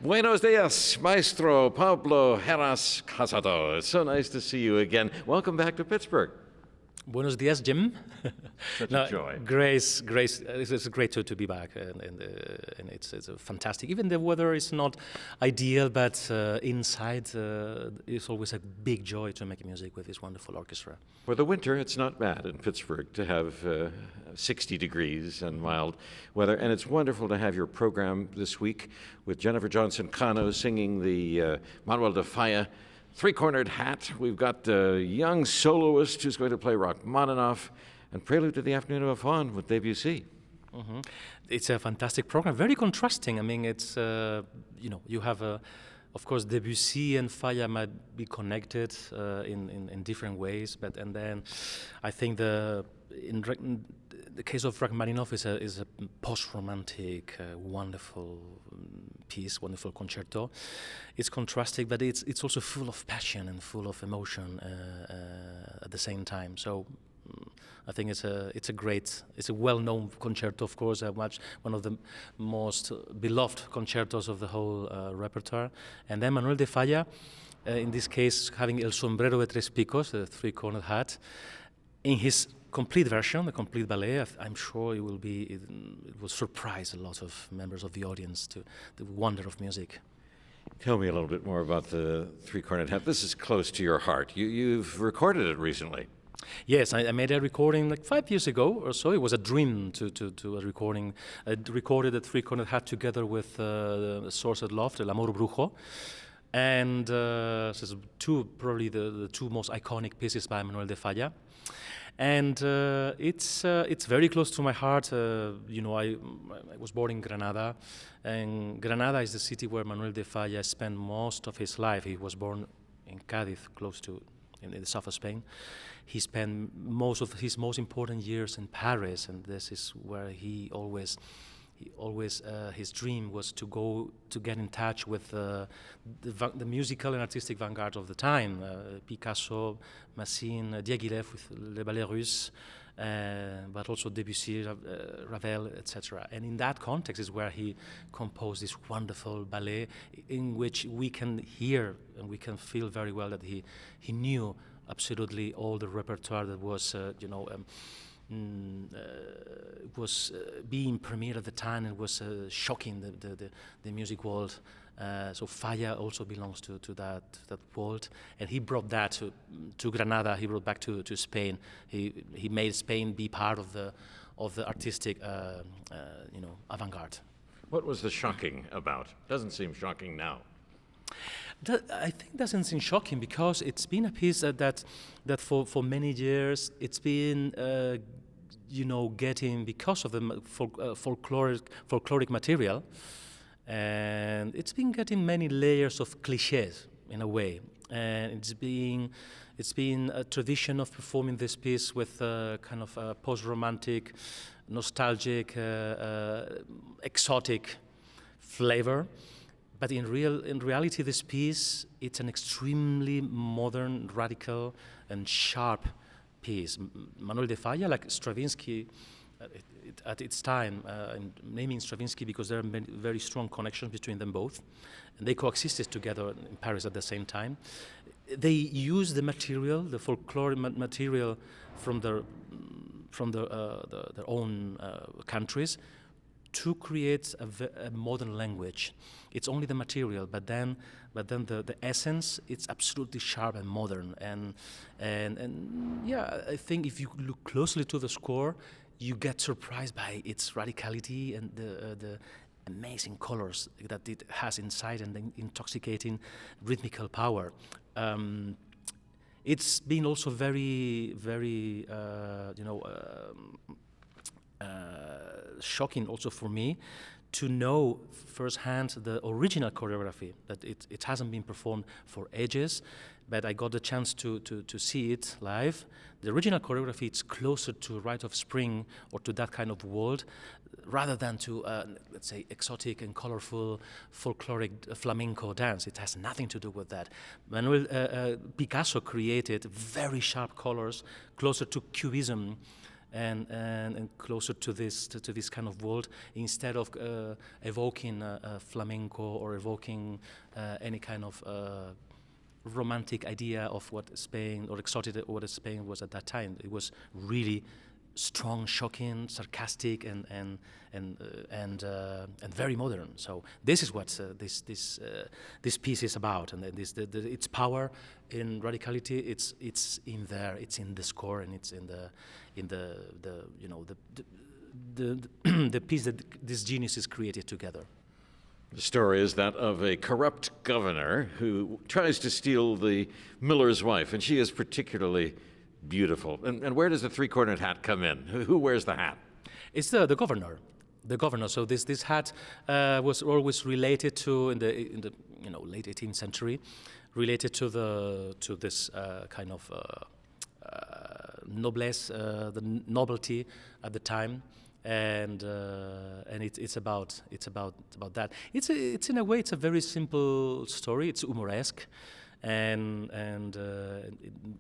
Buenos dias, Maestro Pablo Heras-Casado. It's so nice to see you again. Welcome back to Pittsburgh. Buenos dias, Jim. Such a joy. Grace. It's great to be back, and it's fantastic. Even the weather is not ideal, but inside it's always a big joy to make music with this wonderful orchestra. For the winter, it's not bad in Pittsburgh to have 60 degrees and mild weather, and it's wonderful to have your program this week with Jennifer Johnson Cano singing the Manuel de Falla Three-Cornered Hat. We've got a young soloist who's going to play Rachmaninoff, and Prelude to the Afternoon of a Faun with Debussy. Mm-hmm. It's a fantastic program, very contrasting. I mean, it's, you have, of course, Debussy and Falla might be connected in different ways, and then I think in the case of Rachmaninoff is a post-romantic, wonderful piece, wonderful concerto. It's contrasting, but it's also full of passion and full of emotion at the same time. So I think it's a well-known concerto, of course, one of the most beloved concertos of the whole repertoire. And then Manuel de Falla, in this case, having El Sombrero de Tres Picos, the three-cornered hat, in his complete version, the complete ballet. I'm sure it will surprise a lot of members of the audience to the wonder of music. Tell me a little bit more about the three-cornered hat. This is close to your heart. You've recorded it recently. Yes, I made a recording like 5 years ago or so. It was a dream to a recording. I recorded the three-cornered hat together with the Sorcered Loft, El Amor Brujo. And this is probably the two most iconic pieces by Manuel de Falla. And it's very close to my heart. I was born in Granada, and Granada is the city where Manuel de Falla spent most of his life. He was born in Cádiz, in the south of Spain. He spent most of his most important years in Paris, and this is where his dream was to get in touch with the musical and artistic vanguard of the time, Picasso, Massine, Diaghilev with Le Ballet Russe, but also Debussy, Ravel, etc. And in that context is where he composed this wonderful ballet in which we can hear and we can feel very well that he knew absolutely all the repertoire that was, being premiered at the time and was shocking the music world. So Falla also belongs to that world, and he brought that to Granada. He brought back to Spain. He made Spain be part of the artistic avant-garde. What was the shocking about? Doesn't seem shocking now. I think doesn't seem shocking because it's been a piece that for many years it's been getting, because of the folkloric material, and it's been getting many layers of cliches in a way, and it's been a tradition of performing this piece with a kind of a post-romantic, nostalgic, exotic flavor. But in reality, this piece, it's an extremely modern, radical, and sharp piece. Manuel de Falla, like Stravinsky, at its time, I'm naming Stravinsky because there are very strong connections between them both, and they coexisted together in Paris at the same time. They used the material, the folkloric material from their own countries, to create a modern language. It's only the material, but then the essence, it's absolutely sharp and modern. And yeah, I think if you look closely to the score, you get surprised by its radicality and the amazing colors that it has inside and the intoxicating rhythmical power. It's been also very, very, shocking also for me to know firsthand the original choreography, that it hasn't been performed for ages, but I got the chance to see it live. The original choreography, it's closer to Rite of Spring or to that kind of world, rather than to, let's say, exotic and colorful folkloric flamenco dance. It has nothing to do with that. Picasso created very sharp colors, closer to Cubism, and closer to this kind of world, instead of evoking flamenco or evoking any kind of romantic idea of what Spain or exotic what Spain was at that time. It was really strong, shocking, sarcastic, and very modern. So this is what this piece is about, and its power in radicality. It's in there. It's in the score, and it's in the piece that this genius is created together. The story is that of a corrupt governor who tries to steal the miller's wife, and she is particularly beautiful. And where does the three-cornered hat come in? Who wears the hat? It's the governor. The governor. So this hat was always related to in the late 18th century, related to this kind of noblesse, the nobility at the time. And it's about that. It's in a way it's a very simple story. It's humoresque, and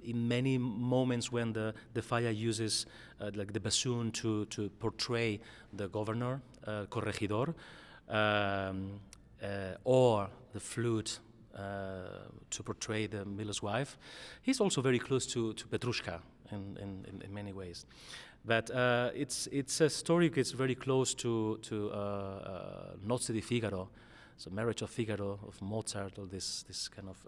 in many moments when the Falla uses like the bassoon to portray the governor, corregidor, or the flute to portray the miller's wife, he's also very close to Petrushka in many ways. But it's a story that gets very close to Nozze di Figaro, so Marriage of Figaro of Mozart, or this kind of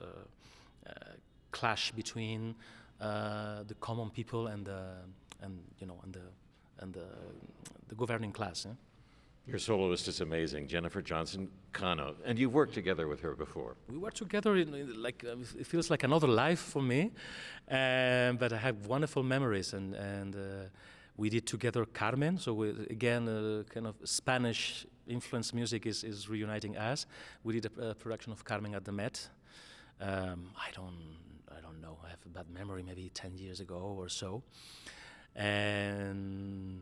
clash between the common people and the governing class. Your soloist is amazing, Jennifer Johnson Cano, and you've worked together with her before. We worked together it feels like another life for me, but I have wonderful memories, and we did together Carmen. So again, kind of Spanish influenced music is reuniting us. We did a production of Carmen at the Met. I don't know. I have a bad memory. Maybe 10 years ago or so, and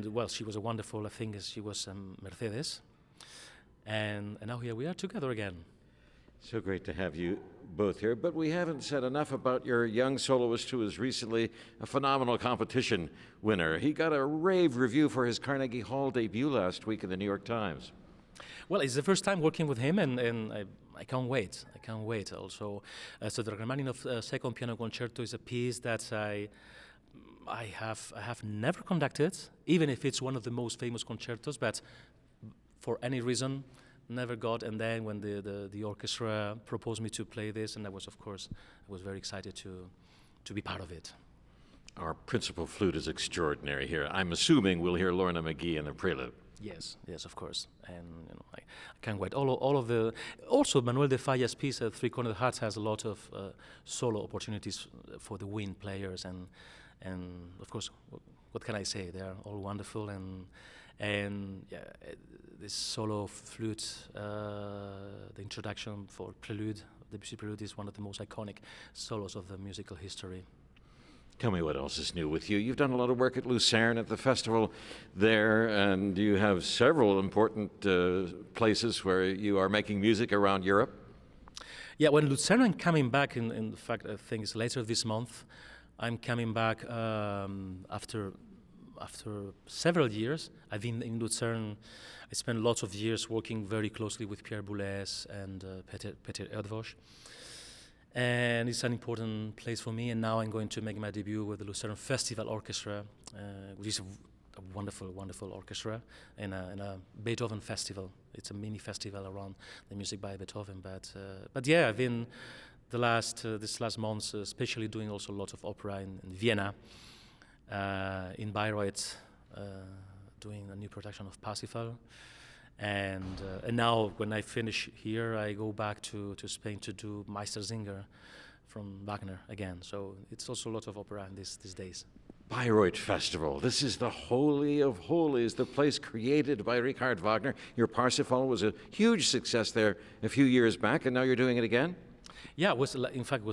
well, she was a wonderful. I think she was Mercedes, and now here we are together again. So great to have you both here, but we haven't said enough about your young soloist who is recently a phenomenal competition winner. He got a rave review for his Carnegie Hall debut last week in the New York Times. Well, it's the first time working with him, and I can't wait. I can't wait also. So the Rachmaninoff Second Piano Concerto is a piece that I have never conducted, even if it's one of the most famous concertos, but for any reason, never got. And then when the orchestra proposed me to play this, and I was very excited to be part of it. Our principal flute is extraordinary here. I'm assuming we'll hear Lorna McGee in the Prelude. Yes, of course, and I can't wait. All of the also Manuel de Falla's piece, Three-Cornered Hat, has a lot of solo opportunities for the wind players, and of course, what can I say? They are all wonderful, and yeah, this solo flute, the introduction for Prelude, Debussy Prelude, is one of the most iconic solos of the musical history. Tell me what else is new with you. You've done a lot of work at Lucerne at the festival there, and you have several important places where you are making music around Europe. Yeah, when Lucerne, I'm coming back, in fact, I think it's later this month. I'm coming back after several years. I've been in Lucerne. I spent lots of years working very closely with Pierre Boulez and Peter Erdős. And it's an important place for me, and now I'm going to make my debut with the Lucerne Festival Orchestra, which is a wonderful, wonderful orchestra, in a Beethoven festival. It's a mini festival around the music by Beethoven, but yeah, I've been this last month, especially doing also lots of opera in Vienna, in Bayreuth, doing a new production of Parsifal. And now, when I finish here, I go back to Spain to do Meistersinger from Wagner again. So it's also a lot of opera in these days. Bayreuth Festival. This is the holy of holies, the place created by Richard Wagner. Your Parsifal was a huge success there a few years back, and now you're doing it again? Yeah, it was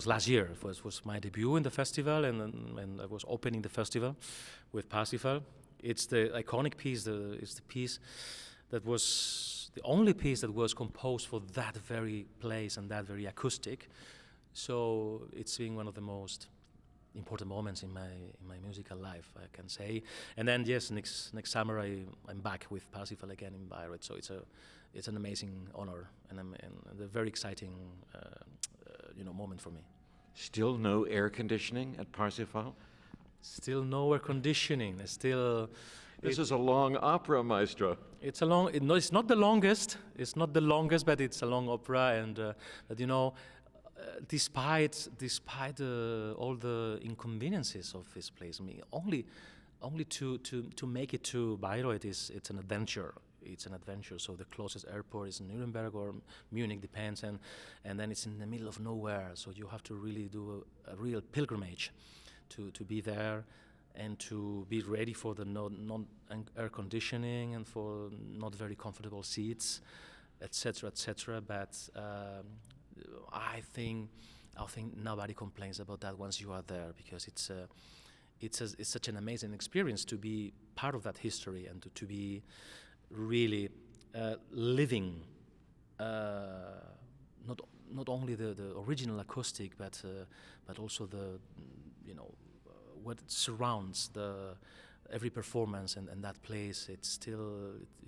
last year. It was my debut in the festival, and I was opening the festival with Parsifal. It's the iconic piece. It's the piece that was the only piece that was composed for that very place and that very acoustic. So it's being one of the most important moments in my musical life, I can say. And then yes, next summer I'm back with Parsifal again in Bayreuth. So it's an amazing honor and a very exciting moment for me. Still no air conditioning at Parsifal? Still no air conditioning. This is a long opera, Maestro. It's a long. No, it's not the longest. It's not the longest, but it's a long opera, and but despite all the inconveniences of this place, I mean, only to make it to Bayreuth it's an adventure. It's an adventure. So the closest airport is Nuremberg or Munich, depends, and then it's in the middle of nowhere. So you have to really do a real pilgrimage to be there and to be ready for the non-air conditioning and for not very comfortable seats, etc., etc. But I think nobody complains about that once you are there, because it's such an amazing experience to be part of that history and to be really living not only the original acoustic, but also the what surrounds every performance and that place. It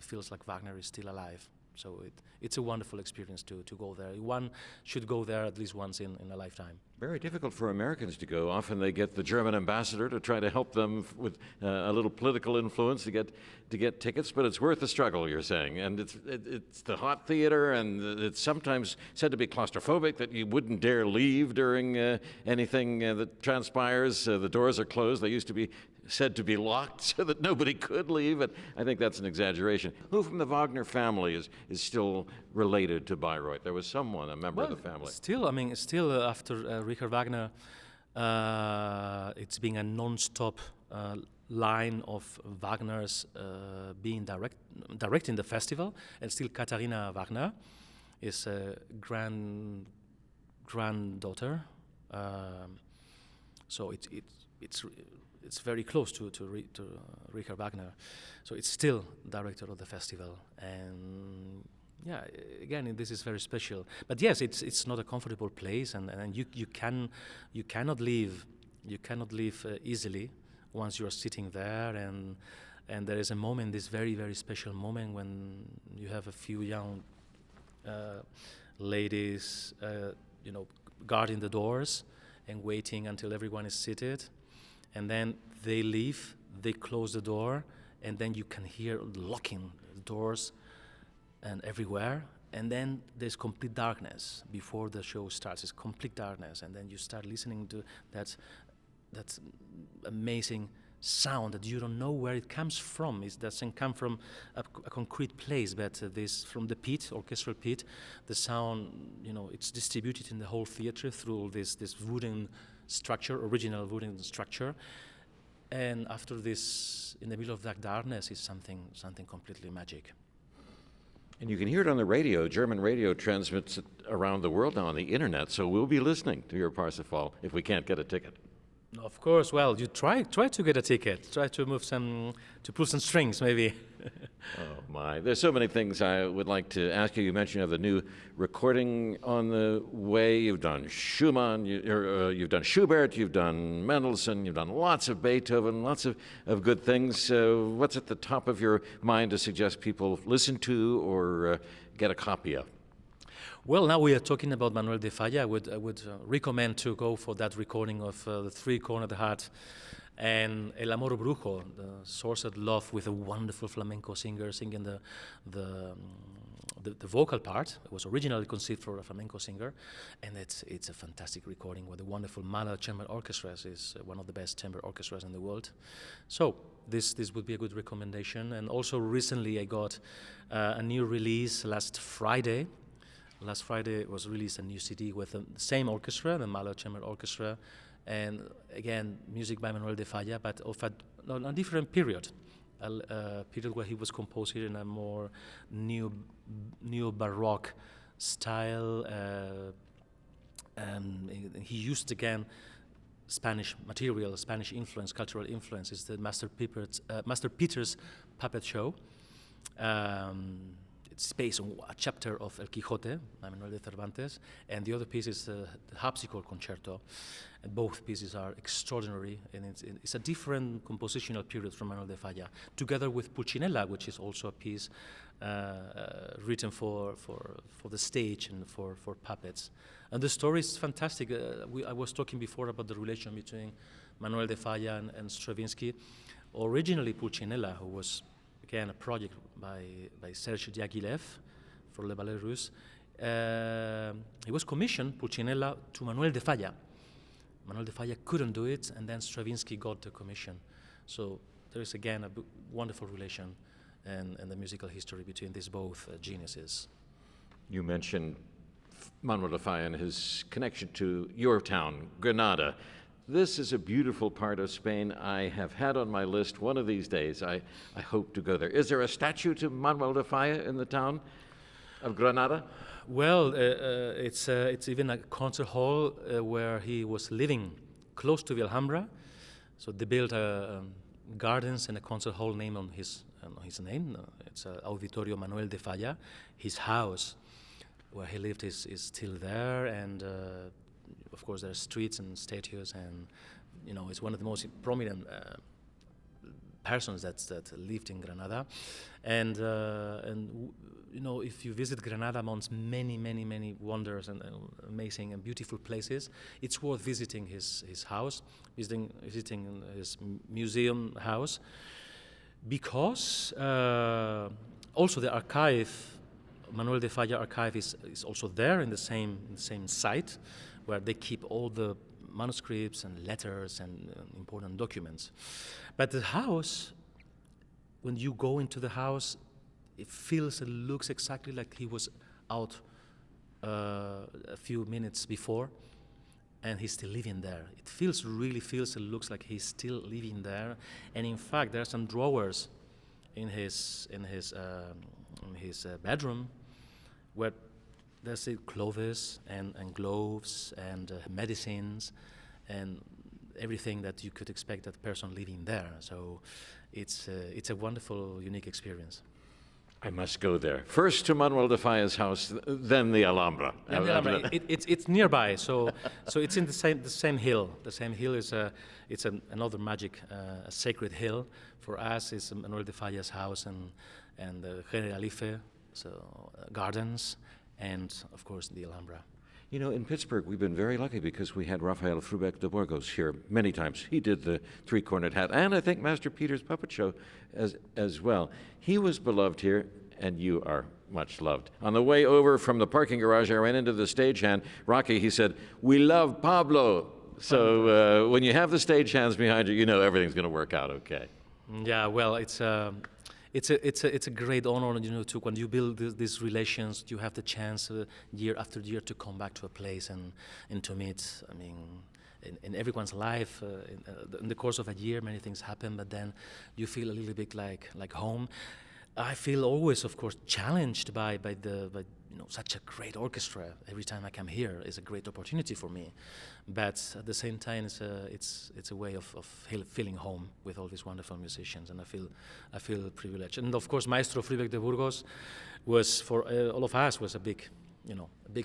feels like Wagner is still alive. So it's a wonderful experience to go there. One should go there at least once in a lifetime. Very difficult for Americans to go. Often they get the German ambassador to try to help them with a little political influence to get tickets, but it's worth the struggle, you're saying. And it's the hot theater, and it's sometimes said to be claustrophobic, that you wouldn't dare leave during anything that transpires. The doors are closed. They used to be said to be locked so that nobody could leave, and I think that's an exaggeration. Who from the Wagner family is still related to Bayreuth? There was someone, a member of the family. Still after Richard Wagner, it's been a non-stop line of Wagner's being directing the festival, and still Katharina Wagner is a granddaughter. So it's very close to Richard Wagner, so it's still director of the festival, and yeah, again, this is very special. But yes, it's not a comfortable place, and you cannot leave easily once you are sitting there, and there is a moment, this very, very special moment, when you have a few young ladies guarding the doors and waiting until everyone is seated. And then they leave, they close the door, and then you can hear locking doors and everywhere. And then there's complete darkness before the show starts. It's complete darkness, and then you start listening to that amazing sound that you don't know where it comes from. It doesn't come from a concrete place, but this from the pit, orchestral pit. The sound, it's distributed in the whole theater through this wooden structure, original wooden structure, and after this, in the middle of that darkness, is something completely magic. And you can hear it on the radio. German radio transmits it around the world now on the internet, so we'll be listening to your Parsifal if we can't get a ticket. Of course. Well, you try to get a ticket. Try to pull some strings, maybe. Oh my! There's so many things I would like to ask you. You mentioned you have the new recording on the way. You've done Schumann, you've done Schubert, you've done Mendelssohn, you've done lots of Beethoven, lots of good things. What's at the top of your mind to suggest people listen to or get a copy of? Well, now we are talking about Manuel de Falla. I would recommend to go for that recording of The Three-Cornered Heart and El Amor Brujo, the Sorcered Love, with a wonderful flamenco singer singing the vocal part. It was originally conceived for a flamenco singer, and it's a fantastic recording with a wonderful Mahler chamber orchestra. Is one of the best chamber orchestras in the world. So this would be a good recommendation. And also recently I got a new release last Friday. Last Friday was released a new CD with the same orchestra, the Mahler Chamber Orchestra, and again, music by Manuel de Falla, but of a different period, a period where he was composing in a more neo-Baroque style, and he used again Spanish material, Spanish influence, cultural influence. It's the Master Peter's Puppet Show. it's based on a chapter of El Quijote, Manuel de Cervantes, and the other piece is the harpsichord concerto. And both pieces are extraordinary, and it's a different compositional period from Manuel de Falla, together with Pulcinella, which is also a piece written for the stage and for puppets. And the story is fantastic. I was talking before about the relation between Manuel de Falla and Stravinsky. Originally, Pulcinella, who was again a project by Serge Diaghilev for Le Ballet Russe, he was commissioned, Pulcinella, to Manuel de Falla. Manuel de Falla couldn't do it, and then Stravinsky got the commission. So there is again a wonderful relation and the musical history between these both geniuses. You mentioned Manuel de Falla and his connection to your town, Granada. This is a beautiful part of Spain. I have had on my list one of these days. I hope to go there. Is there a statue to Manuel de Falla in the town of Granada? Well, it's even a concert hall where he was living close to the Alhambra. So they built gardens and a concert hall named on his name. It's Auditorio Manuel de Falla. His house where he lived is still there, and of course, there are streets and statues, and it's one of the most prominent persons that lived in Granada, and if you visit Granada amongst many wonders and amazing and beautiful places, it's worth visiting his house, visiting his museum house, because also the archive, Manuel de Falla archive, is also there in the same site, where they keep all the manuscripts and letters and important documents. But the house, when you go into the house, it feels and looks exactly like he was out a few minutes before, and he's still living there. It really feels and looks like he's still living there. And in fact, there are some drawers in his bedroom where there's clothes and gloves and medicines and everything that you could expect that person living there. So it's a wonderful, unique experience. I must go there. First to Manuel de Falla's house, then the Alhambra. It's nearby, so it's in the same hill. The same hill is another magic, a sacred hill for us. It's Manuel de Falla's house and the Generalife, so gardens, and of course the Alhambra. You know, in Pittsburgh, we've been very lucky because we had Rafael Frubeck de Burgos here many times. He did the three-cornered hat, and I think Master Peter's puppet show as well. He was beloved here, and you are much loved. On the way over from the parking garage, I ran into the stagehand, Rocky. He said, "We love Pablo." So when you have the stagehands behind you, you know everything's going to work out okay. Yeah, well, it's a great honor, to when you build these relations, you have the chance year after year to come back to a place and to meet. I mean, in everyone's life, in the course of a year, many things happen, but then you feel a little bit like home. I feel always, of course, challenged by such a great orchestra. Every time I come here, it's a great opportunity for me. But at the same time, it's a way of feeling home with all these wonderful musicians, and I feel privileged. And of course, Maestro Frubeck de Burgos was, for all of us, was a big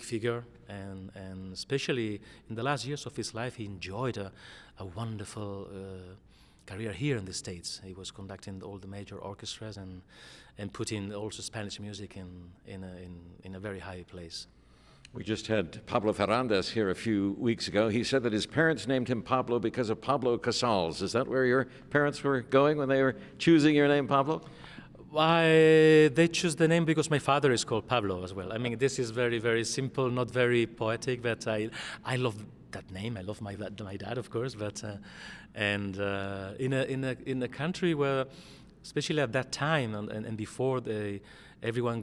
figure, and especially in the last years of his life, he enjoyed a wonderful career here in the States. He was conducting all the major orchestras and putting also Spanish music in a very high place. We just had Pablo Ferrandez here a few weeks ago. He said that his parents named him Pablo because of Pablo Casals. Is that where your parents were going when they were choosing your name, Pablo? They choose the name because my father is called Pablo as well. I mean, this is very, very simple, not very poetic, but I love that name. I love my dad, of course, but in a country where, especially at that time and before, everyone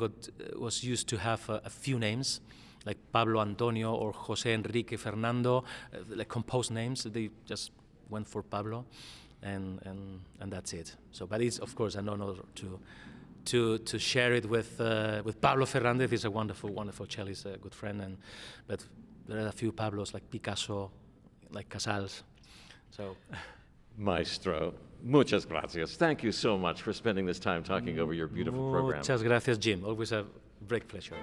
was used to have a few names, like Pablo Antonio or Jose Enrique Fernando, like composed names. They just went for Pablo, and that's it. So, but it's of course an honor to share it with Pablo Ferrandez. He's a wonderful cellist, a good friend, but there are a few Pablos like Picasso, like Casals. So Maestro, muchas gracias. Thank you so much for spending this time talking over your beautiful program. Muchas gracias, Jim. Always a great pleasure.